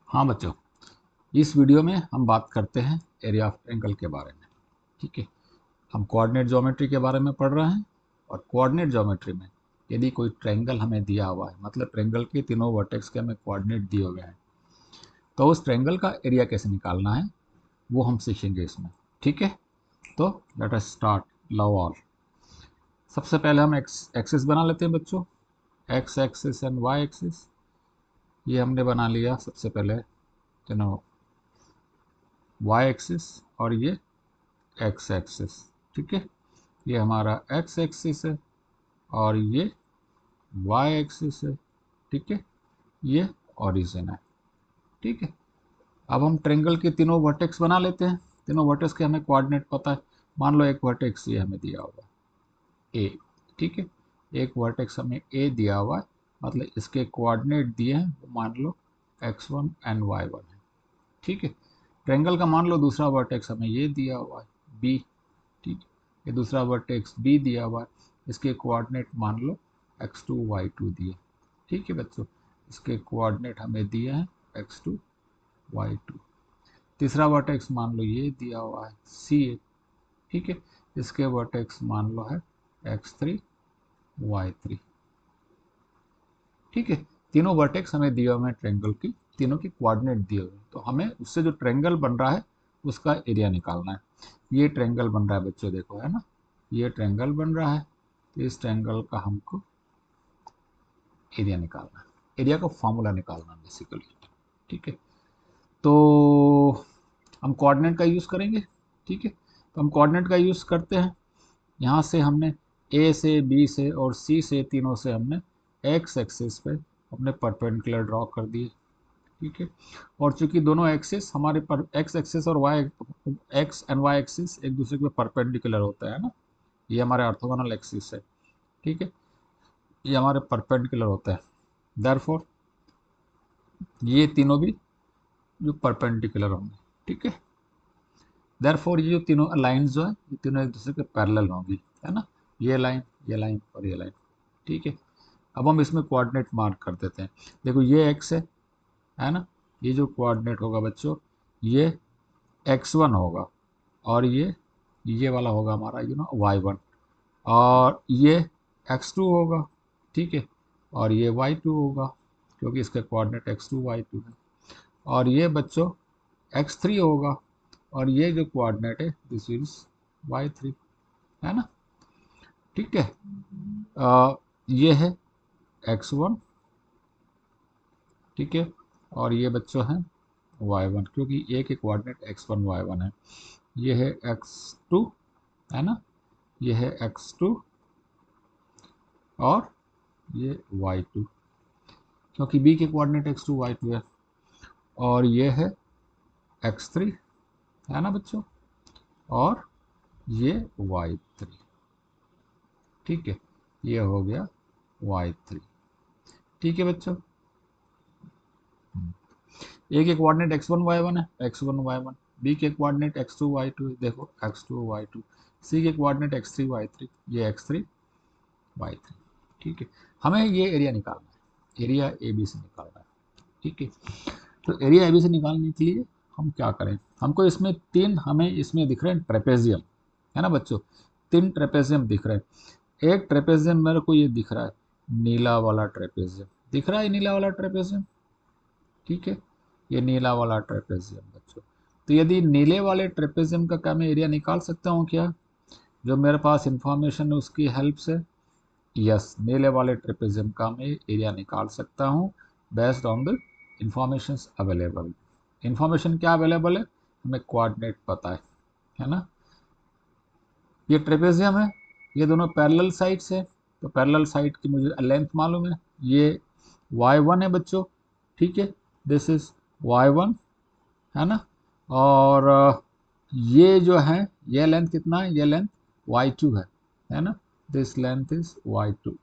हाँ बच्चों, इस वीडियो में हम बात करते हैं एरिया ऑफ ट्रायंगल के बारे में। ठीक है, हम कोऑर्डिनेट ज्योमेट्री के बारे में पढ़ रहे हैं। और कोऑर्डिनेट ज्योमेट्री में यदि कोई ट्रायंगल हमें दिया हुआ है, मतलब ट्रायंगल के तीनों वर्टेक्स के हमें कोऑर्डिनेट दिए हुए हैं, तो उस ट्रायंगल का एरिया कैसे निकालना है वो हम सीखेंगे इसमें। ठीक है, तो let us start. Love all. सबसे पहले हम एक्सिस बना लेते हैं बच्चों, X axis and Y axis. ये हमने बना लिया सबसे पहले, तीनों वाई एक्सिस और ये एक्स एक्सिस। ठीक है, ये हमारा एक्स एक्सिस है और ये वाई एक्सिस है। ठीक है, ये ओरिजिन है। ठीक है, अब हम ट्रायंगल के तीनों वर्टेक्स बना लेते हैं। तीनों वर्टेक्स के हमें कोऑर्डिनेट पता है। मान लो एक वर्टेक्स ये हमें दिया हुआ है ए। ठीक है, एक वर्टेक्स हमें ए दिया हुआ है, मतलब इसके कोऑर्डिनेट दिए हैं, वो मान लो x1 एंड y1 है। ठीक है, ट्रायंगल का मान लो दूसरा वर्टेक्स हमें ये दिया हुआ है बी। ठीक है, ये दूसरा वर्टेक्स बी दिया हुआ है, इसके कोऑर्डिनेट मान लो x2 y2 दिए। ठीक है बच्चों, इसके कोऑर्डिनेट हमें दिए हैं x2 y2। तीसरा वर्टेक्स मान लो ये दिया हुआ है सी ए। ठीक है, इसके वर्टेक्स मान लो है x3 y3। ठीक है, तीनों वर्टेक्स हमें दिए हुए हैं ट्रायंगल की, तीनों की कोऑर्डिनेट दिए हुए हैं, तो हमें उससे जो ट्रायंगल बन रहा है उसका एरिया निकालना है। ये ट्रायंगल बन रहा है बच्चों, देखो है ना, ये ट्रायंगल बन रहा है, तो इस ट्रायंगल का हमको एरिया निकालना है, एरिया का फॉर्मूला निकालना है बेसिकली। ठीक है, तो हम कोऑर्डिनेट का यूज़ करेंगे। ठीक है, तो हम कोऑर्डिनेट का यूज़ करते हैं। यहाँ से हमने ए से बी से और सी से, तीनों से हमने एक्स एक्सिस पे अपने परपेंडिकुलर ड्रॉ कर दिए। ठीक है, और चूंकि दोनों एक्सिस हमारे पर एक्स एक्सिस और Y X and Y axis एक दूसरे के परपेंडिकुलर होता है ना, ये हमारे ऑर्थोगोनल एक्सिस है। ठीक है, ये हमारे परपेंडिकुलर होता है, देयरफॉर ये तीनों भी जो परपेंडिकुलर होंगे। ठीक है, देयरफॉर ये जो तीनों लाइंस जो है ये तीनों एक दूसरे के पैरेलल होंगी, है ना, ये लाइन और ये लाइन। ठीक है, अब हम इसमें कोऑर्डिनेट मार्क कर देते हैं। देखो ये एक्स है ना, ये जो कोऑर्डिनेट होगा बच्चों, ये x1 होगा और ये वाला होगा हमारा y1, और ये x2 होगा। ठीक है, और ये y2 होगा, क्योंकि इसके कोऑर्डिनेट x2 y2 है। और ये बच्चों x3 होगा, और ये जो कोऑर्डिनेट है दिस इज y3, है ना। ठीक है, ये है x1। ठीक है, और ये बच्चों हैं y1, क्योंकि ए के कोऑर्डिनेट x1 y1 है। ये है x2, है ना, ये है x2 और ये y2, क्योंकि b के कोऑर्डिनेट x2 y2 है। और ये है x3, है ना बच्चों, और ये y3। ठीक है, ये हो गया y3। ठीक है बच्चों, ए के कोऑर्डिनेट x1 y1 है, x1 y1। बी के कोऑर्डिनेट x2 y2 है, देखो x2 y2। सी के कोऑर्डिनेट x3 y3, ये x3 y3। ठीक है, हमें ये एरिया निकालना है, एरिया ए बी से निकालना है। ठीक है, तो एरिया ए बी से निकालने के लिए हम क्या करें, हमको इसमें तीन, हमें इसमें दिख रहे हैं ट्रेपेजियम, है ना बच्चों, तीन ट्रेपेजियम दिख रहे हैं। एक ट्रेपेजियम मेरे को ये दिख रहा है, नीला वाला ट्रेपेजियम दिख रहा है, नीला वाला ट्रेपेजियम। ठीक है, ये नीला वाला ट्रेपेजियम बच्चों, तो यदि नीले वाले ट्रेपेजियम का क्या मैं एरिया निकाल सकता हूँ क्या, जो मेरे पास इंफॉर्मेशन है उसकी हेल्प से? यस, नीले वाले ट्रेपेजियम का मैं एरिया निकाल सकता हूँ based on the information available. Information क्या अवेलेबल है, हमें कोऑर्डिनेट पता है ना। ये ट्रेपेजियम है, ये दोनों पैरेलल साइड्स है, तो पैरेलल साइड की मुझे लेंथ मालूम है, ये y1 है बच्चों। ठीक है, दिस इज y1, है ना, और ये जो है ये लेंथ कितना है, ये लेंथ y2 है ना, दिस लेंथ इज y2।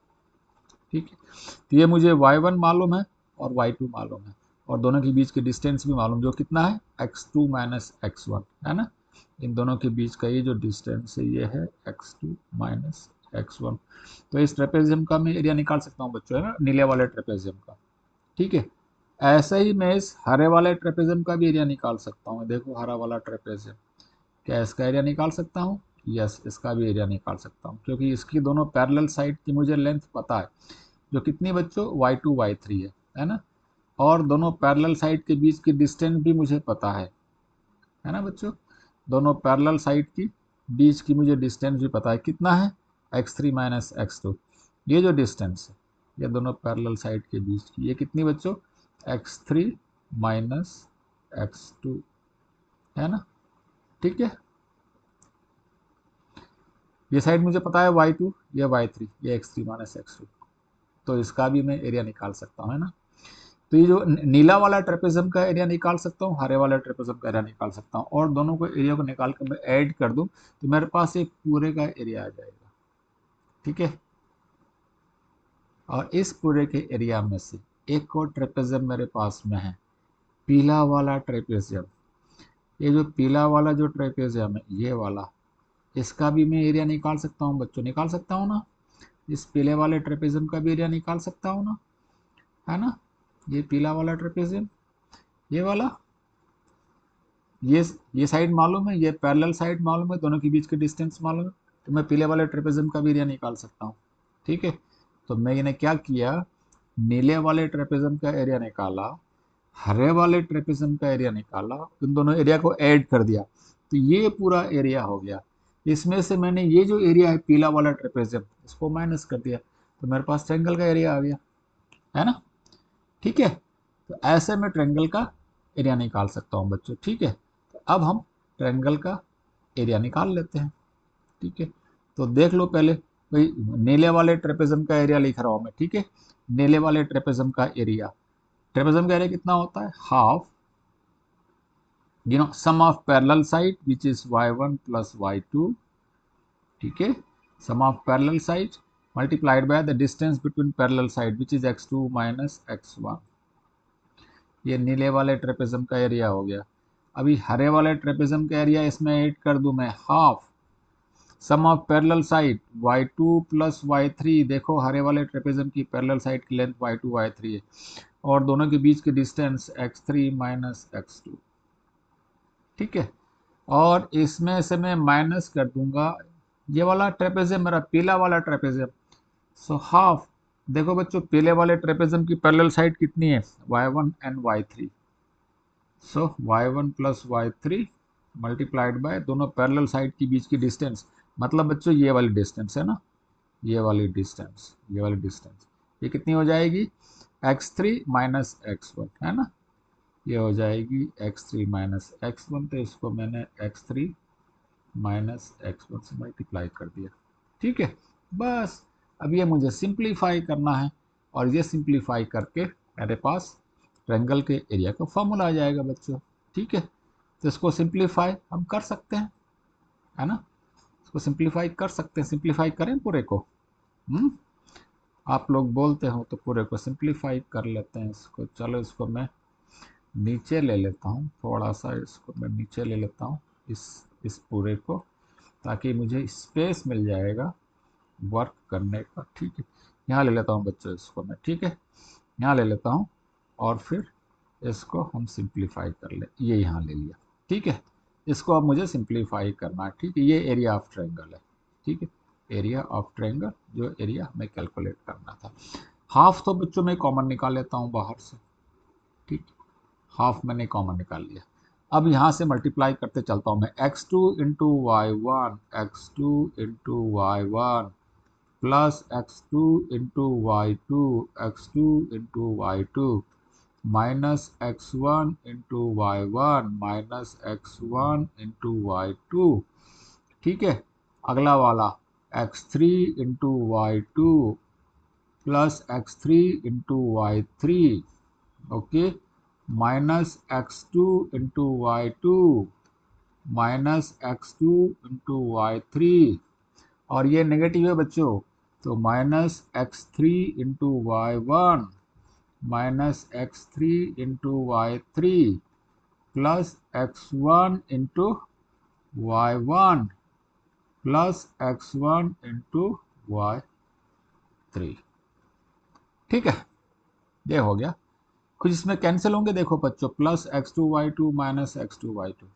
ठीक है, तो ये मुझे y1 मालूम है और y2 मालूम है, और दोनों के बीच की डिस्टेंस भी मालूम, जो कितना है x2 माइनस x1, है ना। इन दोनों के बीच का ये जो डिस्टेंस है ये है x2 माइनस x1। तो इस ट्रेपेजियम का मैं एरिया निकाल सकता हूँ बच्चों, है ना, नीले वाले ट्रेपेजियम का। ठीक है, ऐसे ही मैं इस हरे वाले ट्रेपेजियम का भी एरिया निकाल सकता हूँ। देखो हरा वाला ट्रेपेजियम, क्या इसका एरिया निकाल सकता हूँ? यस, इसका भी एरिया निकाल सकता हूँ, क्योंकि इसकी दोनों पैरेलल साइड की मुझे लेंथ पता है, जो कितनी बच्चों y2 y3 है ना। और दोनों पैरेलल साइड के बीच की डिस्टेंस भी मुझे पता है ना बच्चों। दोनों पैरेलल साइड की बीच की मुझे डिस्टेंस भी पता है, कितना है? x3 minus x2। ये जो डिस्टेंस है, ये दोनों पैरेलल साइड के बीच की, ये कितनी बच्चों? x3 माइनस x2, है ना। ठीक है, ये साइड मुझे पता है y2, ये y3, ये x3 माइनस x2, तो इसका भी मैं एरिया निकाल सकता हूँ, है ना। तो ये जो नीला वाला ट्रेपेजियम का एरिया निकाल सकता हूँ, हरे वाला ट्रेपेजियम का एरिया निकाल सकता हूँ, और दोनों को एरिया को निकाल कर मैं ऐड कर दूं तो मेरे पास एक पूरे का एरिया आ जाएगा। ठीक है, और इस पूरे के एरिया में से एक और ट्रेपेजियम मेरे पास में है, पीला वाला ट्रेपेजियम। ये जो पीला वाला जो ट्रेपेजियम है, ये वाला, इसका भी मैं एरिया निकाल सकता हूँ बच्चों, निकाल सकता हूँ ना। इस पीले वाले ट्रेपेजियम का भी एरिया निकाल सकता हूँ ना, है ना। ये पीला वाला ट्रेपेजियम, ये वाला, ये साइड मालूम है, ये पैरेलल साइड मालूम है, दोनों के बीच की डिस्टेंस मालूम है, तो मैं पीले वाले ट्रेपेजियम का भी एरिया निकाल सकता हूँ। ठीक है, तो मैंने क्या किया, नीले वाले ट्रेपेजियम का एरिया निकाला, हरे वाले ट्रेपेजियम का एरिया निकाला, इन दोनों एरिया को ऐड कर दिया, तो ये पूरा एरिया हो गया। इसमें से मैंने ये जो एरिया है पीला वाला ट्रेपेजियम, इसको माइनस कर दिया, तो मेरे पास ट्रायंगल का एरिया आ गया, है ना। ठीक है, तो ऐसे में ट्रायंगल का एरिया निकाल सकता हूँ बच्चों। ठीक है, तो अब हम ट्रायंगल का एरिया निकाल लेते हैं। ठीक है, तो देख लो पहले भाई, नीले वाले ट्रेपेजियम का एरिया लिख रहा हूँ मैं। ठीक है, नीले वाले ट्रेपेजियम का एरिया, ट्रेपेजियम का एरिया कितना होता है? Half, sum of parallel side which is y1 plus y2। ठीक है, sum of parallel side multiplied by the distance between parallel side which is x2 minus x1। ये नीले वाले ट्रेपेजियम का एरिया हो गया। अभी हरे वाले ट्रेपेजियम का एरिया इसमें ऐड कर दूं मैं, half sum of parallel side y2 plus y3। देखो हरे वाले ट्रेपेजियम की पैरेलल साइड की लेंथ y2 y3 है, और दोनों के बीच की डिस्टेंस x3 माइनस x2। ठीक है, और इसमें से मैं माइनस कर दूंगा ये वाला ट्रेपेजियम, मेरा पीला वाला ट्रेपेजियम। सो हाफ, देखो बच्चों पीले वाले ट्रेपेजियम की पैरेलल साइड कितनी है? y1 and y3। So y1 plus y3 multiplied by दोनों पैरेलल साइड के बीच की डिस्टेंस, मतलब बच्चों ये वाली डिस्टेंस है ना, ये वाली डिस्टेंस, ये वाली डिस्टेंस, ये कितनी हो जाएगी? x3 माइनस x1, है ना। ये हो जाएगी x3 माइनस x1, तो इसको मैंने x3 माइनस x1 से मल्टीप्लाई कर दिया। ठीक है, बस अब ये मुझे सिंप्लीफाई करना है, और ये सिंप्लीफाई करके मेरे पास ट्रायंगल के एरिया का फॉर्मूला आ जाएगा बच्चों। ठीक है, तो इसको सिंप्लीफाई हम कर सकते हैं, है ना। इसको सिंप्लीफाई कर सकते हैं, सिंप्लीफाई करें पूरे को। हम्म, आप लोग बोलते हो तो पूरे को सिंप्लीफाई कर लेते हैं इसको। चलो इसको मैं नीचे ले लेता हूँ, थोड़ा सा इसको मैं नीचे ले लेता हूँ, इस पूरे को, ताकि मुझे स्पेस मिल जाएगा वर्क करने का। ठीक है, यहाँ ले लेता हूँ बच्चों इसको मैं। ठीक है, यहाँ ले लेता हूँ, और फिर इसको हम सिंप्लीफाई कर ले, ये यहाँ ले लिया। ठीक है, इसको अब मुझे सिंप्लीफाई करना है। ठीक है, ये एरिया ऑफ ट्रायंगल है। ठीक है, एरिया ऑफ ट्रायंगल, जो एरिया हमें कैलकुलेट करना था। हाफ तो बच्चों मैं कॉमन निकाल लेता हूँ बाहर से। ठीक, हाफ मैंने कॉमन निकाल लिया। अब यहाँ से मल्टीप्लाई करते चलता हूँ मैं, x2 into y1, x2 into y1 plus x2 into y2, x2 into y2 minus x1 into y1 minus x1 into y2। ठीक है, अगला वाला x3 into y2 plus x3 into y3, okay, minus x2 into y2 minus x2 into y3, और ये negative है बच्चों, तो minus x3 into y1 minus x3 into y3 plus x1 into y1 plus x1 into y3। ठीक है, ये हो गया। कुछ इसमें कैंसिल होंगे, देखो बच्चों, प्लस x2y2 माइनस x2y2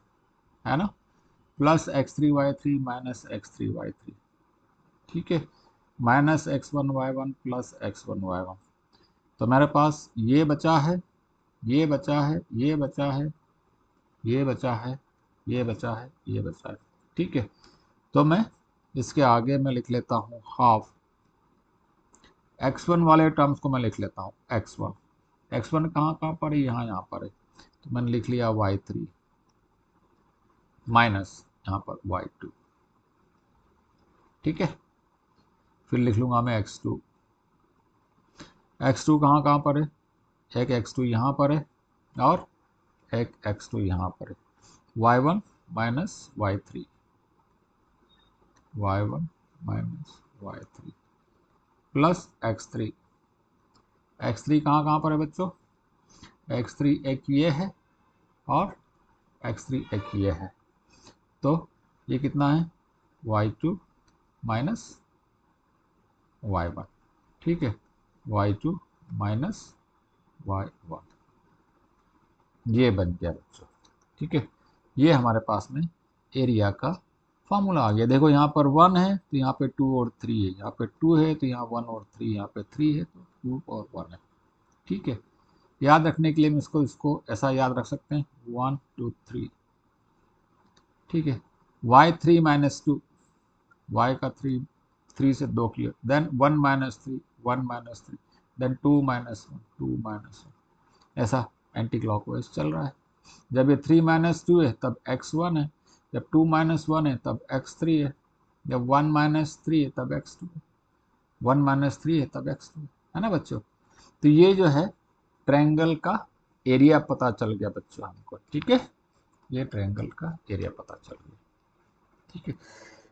है ना, प्लस x3y3 माइनस x3y3, ठीक है, माइनस x1y1 प्लस x1y1। तो मेरे पास ये बचा है, ये बचा है, ये बचा है, ये बचा है, ये बचा है, ये बचा है, ठीक है। तो मैं इसके आगे मैं लिख लेता हूँ हाफ, x1 वाले टर्म्स को मैं लिख लेता हूँ x1, x1 कहाँ पर है, यहाँ पर है, तो मैंने लिख लिया y3 माइनस यहाँ पर y2, ठीक है। फिर लिख लूँगा मैं x2, x2 कहाँ पर है, एक x2 यहाँ पर है और एक x2 यहाँ पर है, y1 minus y3, y1 minus y3 plus x3, x3 कहाँ पर है बच्चों, x3 एक ये है और x3 एक ये है, तो ये कितना है y2 माइनस y1, ठीक है, y2 माइनस y1, ये बन गया बच्चों, ठीक है। ये हमारे पास में एरिया का फार्मूला आ गया। देखो यहाँ पर 1 है तो यहाँ पे 2 और 3 है, यहाँ पे 2 है तो यहाँ 1 और 3, यहाँ पे 3 है तो 2 और 1 है, ठीक है। याद रखने के लिए हम इसको ऐसा याद रख सकते हैं 1 2 3, ठीक है। y3 माइनस 2, y का 3 से 2 किया, then 1 minus 3, 1 minus 3, then 2 minus 1, 2 minus 1, ऐसा एंटी क्लॉकवाइज चल रहा है। जब ये 3 माइनस 2 है तब x1 है, जब 2 माइनस 1 है तब x3 है, जब 1 माइनस 3 है तब x2 है, 1 माइनस 3 है तब x2 है ना बच्चों। तो ये जो है ट्रायंगल का एरिया पता चल गया बच्चों हमको, ठीक है, ये ट्रायंगल का एरिया पता चल गया, ठीक है।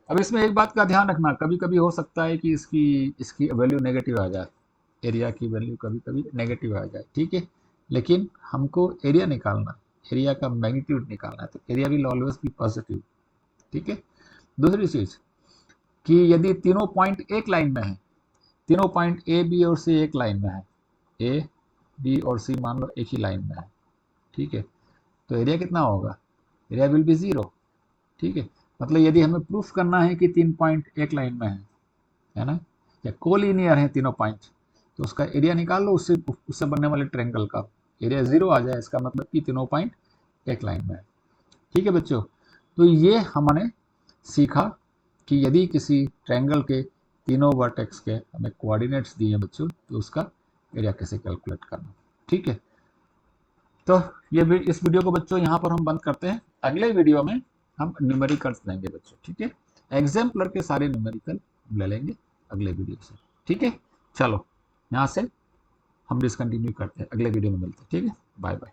अब इसमें एक बात का ध्यान रखना, कभी कभी हो सकता है कि इसकी वैल्यू नेगेटिव आ जाए, एरिया की वैल्यू कभी कभी नेगेटिव आ जाए, ठीक है, लेकिन हमको एरिया निकालना, एरिया का मैग्नीट्यूड निकालना है, तो area will always be positive, ठीक है। दूसरी चीज कि यदि तीनों पॉइंट एक लाइन में है, तीनों पॉइंट ए बी और सी एक लाइन में है, ए बी और सी मान लो एक ही लाइन में है, ठीक है, तो एरिया कितना होगा, एरिया विल बी 0, ठीक है। मतलब यदि हमें प्रूफ करना है कि 3 पॉइंट एक लाइन में है ना, या कोलिनियर है तीनों पॉइंट, तो उसका एरिया निकाल लो, उससे बनने वाले ट्रायंगल का एरिया 0 आ जाए, इसका मतलब कि तीनों पॉइंट एक लाइन में है, ठीक है बच्चों। तो ये हमने सीखा कि यदि किसी ट्रायंगल के तीनों वर्टेक्स के हमें कोऑर्डिनेट्स दिए बच्चों, तो उसका एरिया कैसे कैलकुलेट करना, ठीक है। तो ये भी इस वीडियो को बच्चों यहाँ पर हम बंद करते हैं, अगले वीडियो में हम न्यूमेरिकल्स लेंगे बच्चों, ठीक है, एग्जाम्पलर के सारे न्यूमेरिकल ले लेंगे अगले वीडियो से, ठीक है। चलो यहाँ से हम डिसकंटिन्यू करते हैं, अगले वीडियो में मिलते हैं, ठीक है, बाय बाय।